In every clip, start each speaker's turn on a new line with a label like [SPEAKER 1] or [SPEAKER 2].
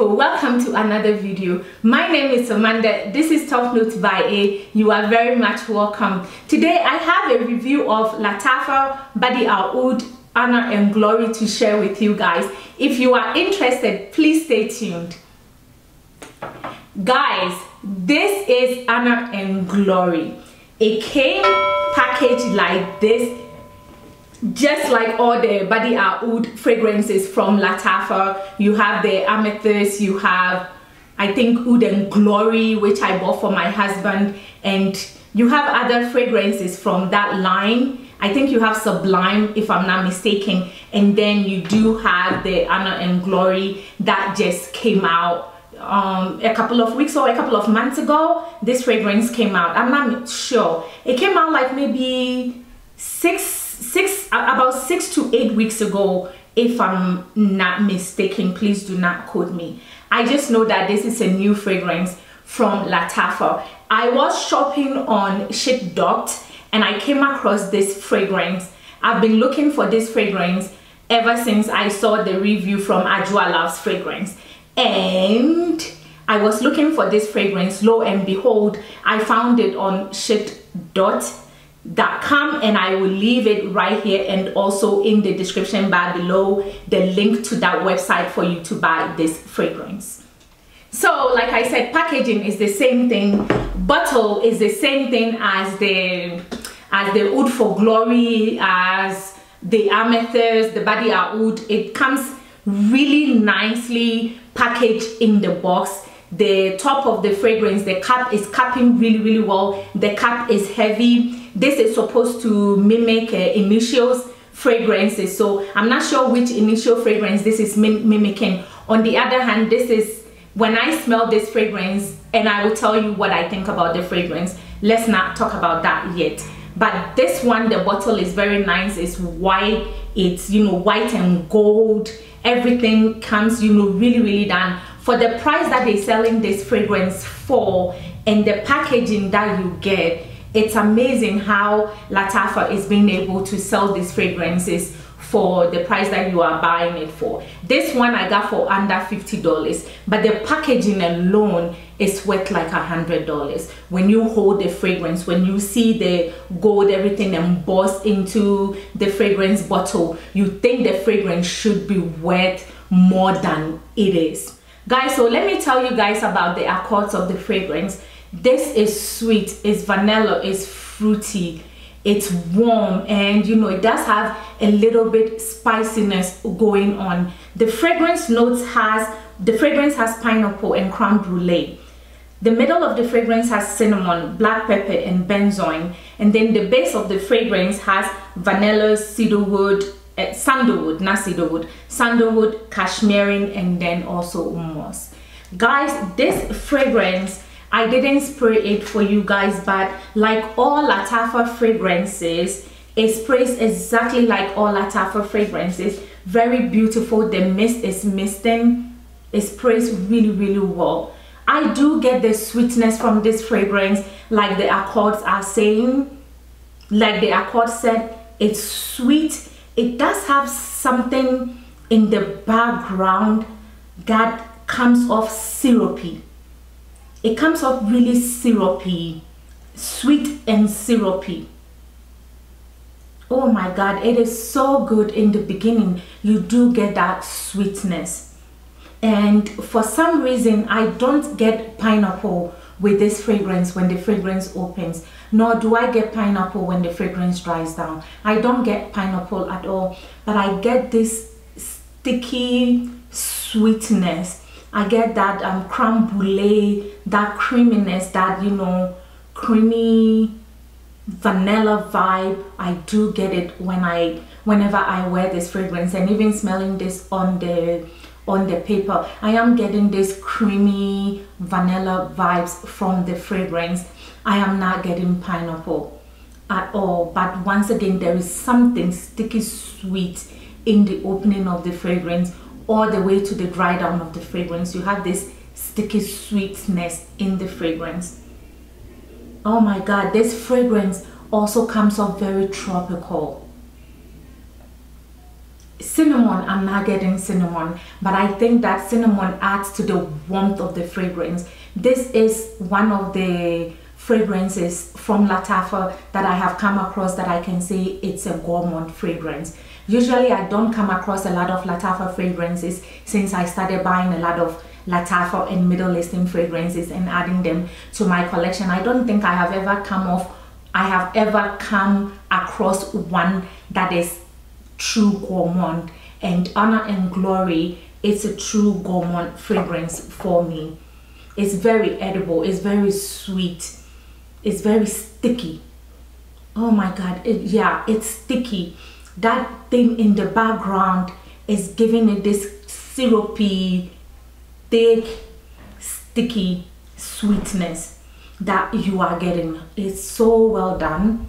[SPEAKER 1] people, welcome to another video. My name is Amanda. This is Top Notes by A. You are very much welcome. Today I have a review of Lattafa Bade'E Al Oud Honor and Glory to share with you guys. If you are interested, please stay tuned. Guys, this is Honor and Glory. It came packaged like this, just like all the Bade'E Al Oud fragrances from Lattafa. You have the Amethyst, you have, I think, Oud and Glory, which I bought for my husband, and you have other fragrances from that line. I think you have Sublime, if I'm not mistaken, and then you do have the Honor and Glory that just came out a couple of weeks or a couple of months ago. This fragrance came out. I'm not sure. It came out like maybe about 6 to 8 weeks ago, if I'm not mistaken. Please do not quote me. I just know that this is a new fragrance from Lattafa. I was shopping on Shipdocked and I came across this fragrance. I've been looking for this fragrance ever since I saw the review from Ajua Loves Fragrance, and I was looking for this fragrance. Lo and behold, I found it on Shipdocked.com, and I will leave it right here and also in the description bar below the link to that website for you to buy this fragrance. So like I said, packaging is the same thing, bottle is the same thing as the Oud for Glory, as the Amethyst, the Bade'E Al Oud. It comes really nicely packaged in the box. The top of the fragrance, the cap is capping really well. The cap is heavy. This is supposed to mimic Initials fragrances, so I'm not sure which Initial fragrance this is mimicking. On the other hand, this is, when I smell this fragrance, and I will tell you what I think about the fragrance. Let's not talk about that yet. But this one, the bottle is very nice. It's white. It's, you know, white and gold. Everything comes, you know, really done. For the price that they're selling this fragrance for and the packaging that you get, it's amazing how Lattafa is being able to sell these fragrances for the price that you are buying it for. This one I got for under $50, but the packaging alone is worth like $100. When you hold the fragrance, when you see the gold, everything embossed into the fragrance bottle, you think the fragrance should be worth more than it is. Guys, so let me tell you guys about the accords of the fragrance. This is sweet, it's vanilla, it's fruity, it's warm, and you know, it does have a little bit spiciness going on. The fragrance has pineapple and creme brulee. The middle of the fragrance has cinnamon, black pepper, and benzoin, and then the base of the fragrance has vanilla, cedarwood, sandalwood, not cedarwood, sandalwood, cashmere, and then also hummus. Guys, this fragrance, I didn't spray it for you guys, but like all Lattafa fragrances, it sprays exactly like all Lattafa fragrances. Very beautiful. The mist is misting. It sprays really well. I do get the sweetness from this fragrance, like the accords are saying. Like the accord said, it's sweet. It does have something in the background that comes off syrupy. It comes off really syrupy, sweet and syrupy. Oh my god, it is so good. In the beginning you do get that sweetness, and for some reason I don't get pineapple with this fragrance when the fragrance opens, nor do I get pineapple when the fragrance dries down. I don't get pineapple at all, but I get this sticky sweetness. I get that creme brulee, that creaminess, that, you know, creamy vanilla vibe. I do get it whenever I wear this fragrance, and even smelling this on the paper, I am getting this creamy vanilla vibes from the fragrance. I am not getting pineapple at all, but once again, there is something sticky sweet in the opening of the fragrance all the way to the dry down of the fragrance. You have this sticky sweetness in the fragrance. Oh my god, this fragrance also comes off very tropical. Cinnamon, I'm not getting cinnamon, but I think that cinnamon adds to the warmth of the fragrance. This is one of the fragrances from Lattafa that I have come across that I can say it's a gourmand fragrance. Usually I don't come across a lot of Lattafa fragrances since I started buying a lot of Lattafa and Middle Eastern fragrances and adding them to my collection. I don't think I have ever come across one that is true gourmand, and Honor&Glory, it's a true gourmand fragrance for me. It's very edible, it's very sweet, it's very sticky. Oh my god, yeah, it's sticky. That thing in the background is giving it this syrupy, thick, sticky sweetness that you are getting. It's so well done,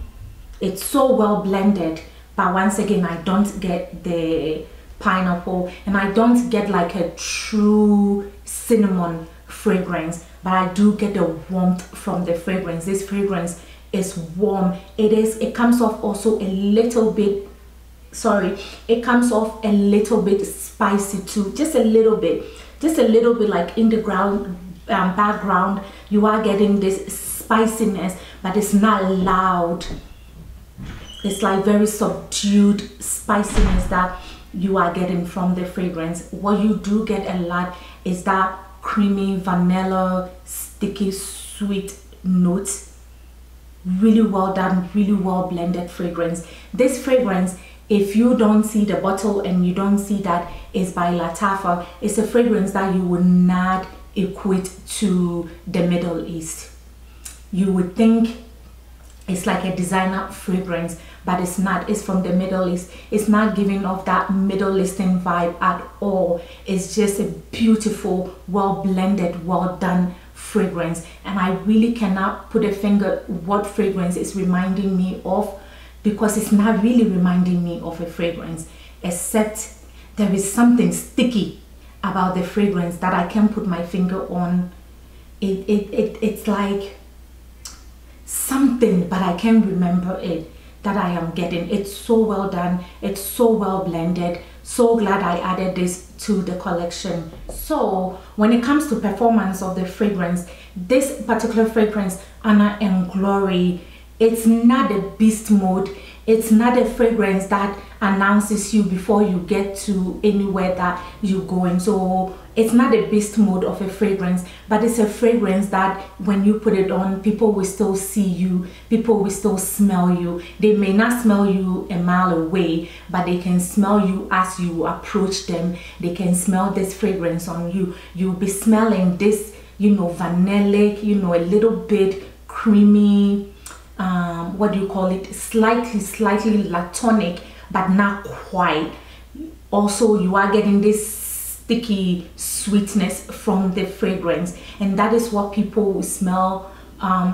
[SPEAKER 1] it's so well blended, but once again I don't get the pineapple and I don't get like a true cinnamon fragrance, but I do get the warmth from the fragrance. This fragrance is warm. It comes off also a little bit, it comes off a little bit spicy too, just a little bit like in the background you are getting this spiciness, but it's not loud. It's like very subdued spiciness that you are getting from the fragrance. What you do get a lot is that creamy vanilla, sticky, sweet notes. Really well done, really well blended fragrance. This fragrance, if you don't see the bottle and you don't see that it's by Lattafa, it's a fragrance that you would not equate to the Middle East. You would think it's like a designer fragrance, but it's not. It's from the Middle East. It's not giving off that Middle Eastern vibe at all. It's just a beautiful, well blended, well done fragrance, and I really cannot put a finger what fragrance is reminding me of, because it's not really reminding me of a fragrance, except there is something sticky about the fragrance that I can put my finger on. It's like something, but I can't remember it, that I am getting. It's so well done, it's so well blended. So glad I added this to the collection. So when it comes to performance of the fragrance, this particular fragrance, Honor&Glory, it's not a beast mode. It's not a fragrance that announces you before you get to anywhere that you're going. So it's not a beast mode of a fragrance, but it's a fragrance that when you put it on, people will still see you, people will still smell you. They may not smell you a mile away, but they can smell you as you approach them. They can smell this fragrance on you. You'll be smelling this, you know, vanillic, you know, a little bit creamy, what do you call it, slightly latonic, but not quite. Also, you are getting this sticky sweetness from the fragrance, and that is what people will smell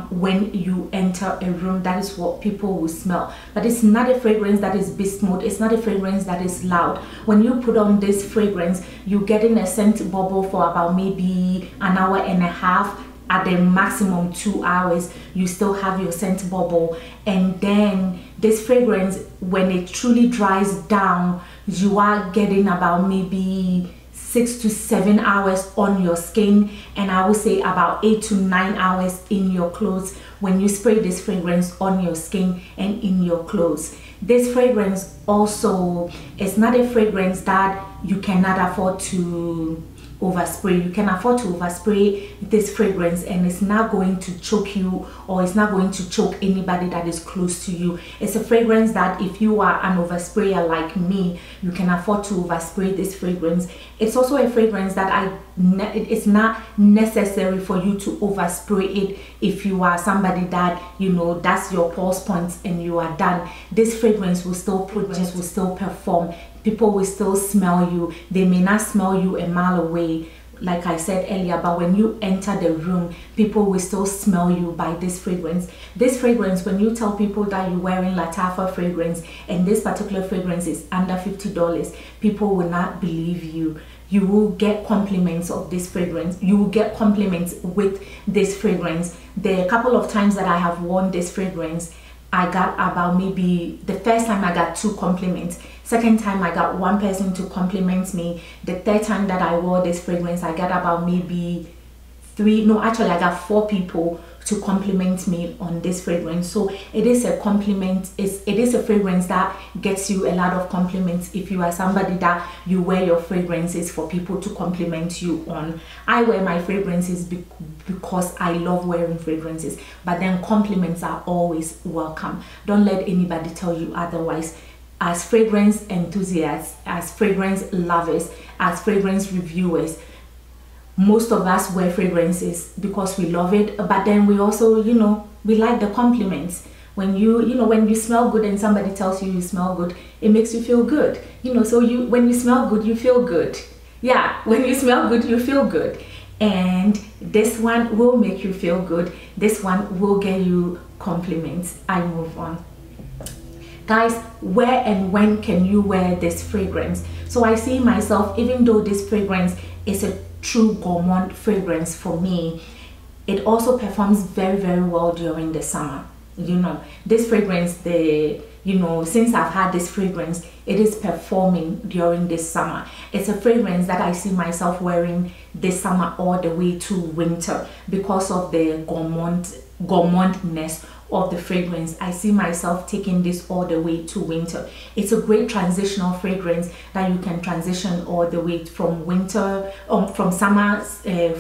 [SPEAKER 1] when you enter a room. That is what people will smell. But it's not a fragrance that is beast mode. It's not a fragrance that is loud. When you put on this fragrance, you're getting a scent bubble for about maybe an hour and a half. At the maximum 2 hours, you still have your scent bubble, and then this fragrance, when it truly dries down, you are getting about maybe 6 to 7 hours on your skin, and I would say about 8 to 9 hours in your clothes when you spray this fragrance on your skin and in your clothes. This fragrance also is not a fragrance that you cannot afford to overspray. You can afford to overspray this fragrance, and it's not going to choke you, or it's not going to choke anybody that is close to you. It's a fragrance that if you are an oversprayer like me, you can afford to overspray this fragrance. It's also a fragrance that it's not necessary for you to overspray it if you are somebody that, you know, that's your pulse points and you are done. This fragrance will still produce, will still perform. People will still smell you. They may not smell you a mile away, like I said earlier, but when you enter the room, people will still smell you by this fragrance. This fragrance, when you tell people that you're wearing Lattafa fragrance and this particular fragrance is under $50, people will not believe you. You will get compliments of this fragrance. You will get compliments with this fragrance. The couple of times that I have worn this fragrance, I got about, maybe the first time I got 2 compliments, second time I got 1 person to compliment me, the third time that I wore this fragrance I got about maybe 3, no, actually I got 4 people to compliment me on this fragrance. So it is a compliment, it is a fragrance that gets you a lot of compliments if you are somebody that you wear your fragrances for people to compliment you on. I wear my fragrances because I love wearing fragrances, but then compliments are always welcome. Don't let anybody tell you otherwise. As fragrance enthusiasts, as fragrance lovers, as fragrance reviewers, most of us wear fragrances because we love it, but then we also, you know, we like the compliments. When when you smell good and somebody tells you you smell good, it makes you feel good, you know. So when you smell good, you feel good. Yeah, when you smell good, you feel good. And this one will make you feel good. This one will get you compliments. I move on. Guys, where and when can you wear this fragrance? So I see myself, even though this fragrance is a true gourmand fragrance for me, it also performs very, very well during the summer. You know, this fragrance, since I've had this fragrance, it is performing during this summer. It's a fragrance that I see myself wearing this summer all the way to winter because of the gourmandness of the fragrance. I see myself taking this all the way to winter. It's a great transitional fragrance that you can transition all the way from winter, from summer,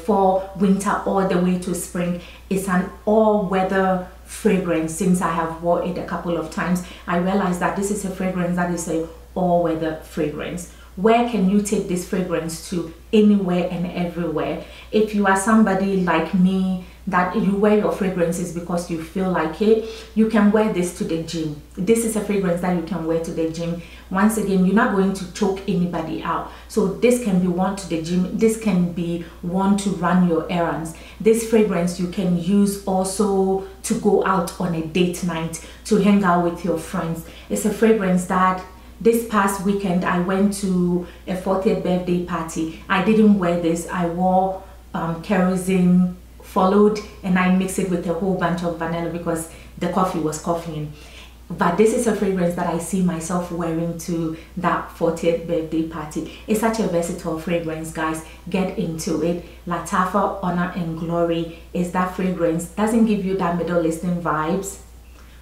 [SPEAKER 1] fall, winter, all the way to spring. It's an all-weather fragrance. Since I have worn it a couple of times, I realized that this is a fragrance that is a all-weather fragrance. Where can you take this fragrance to? Anywhere and everywhere. If you are somebody like me that you wear your fragrances because you feel like it, you can wear this to the gym. This is a fragrance that you can wear to the gym. Once again, you're not going to choke anybody out. So this can be worn to the gym. This can be worn to run your errands. This fragrance you can use also to go out on a date night, to hang out with your friends. It's a fragrance that this past weekend I went to a 40th birthday party. I didn't wear this. I wore kerosene followed, and I mixed it with a whole bunch of vanilla because the coffee was coffeeing. But this is a fragrance that I see myself wearing to that 40th birthday party. It's such a versatile fragrance, guys. Get into it. Lattafa Honor&Glory is that fragrance. Doesn't give you that Middle Eastern vibes.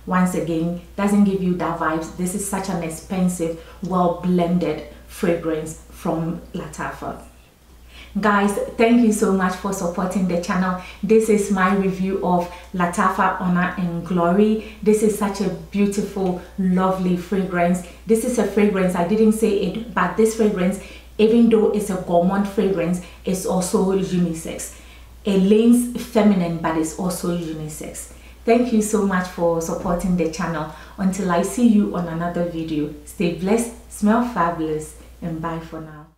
[SPEAKER 1] Once again, doesn't give you that vibes. This is such an expensive, well blended fragrance from Lattafa. Guys, thank you so much for supporting the channel. This is my review of Lattafa Honor&Glory. This is such a beautiful, lovely fragrance. This is a fragrance, I didn't say it, but this fragrance, even though it's a gourmand fragrance, it's also unisex. It leans feminine, but it's also unisex. Thank you so much for supporting the channel. Until I see you on another video, stay blessed, smell fabulous, and bye for now.